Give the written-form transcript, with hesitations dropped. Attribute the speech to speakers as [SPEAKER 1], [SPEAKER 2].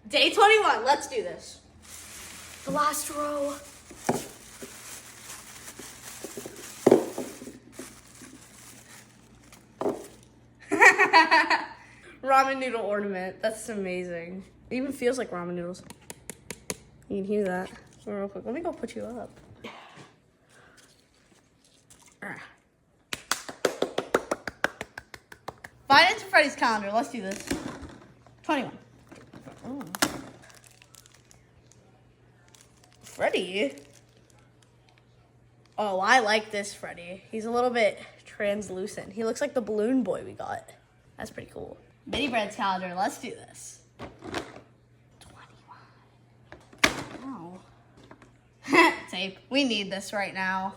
[SPEAKER 1] Day 21. Let's do this. The last row. Ramen noodle ornament. That's amazing. It even feels like ramen noodles. You can hear that. Real quick. Let me go put you up. Find it to Freddy's calendar. Let's do this. 21. Oh. Freddy? Oh, I like this Freddy. He's a little bit translucent. He looks like the balloon boy we got. That's pretty cool. Mini Bread's calendar. Let's do this. 21. Oh. Tape. We need this right now.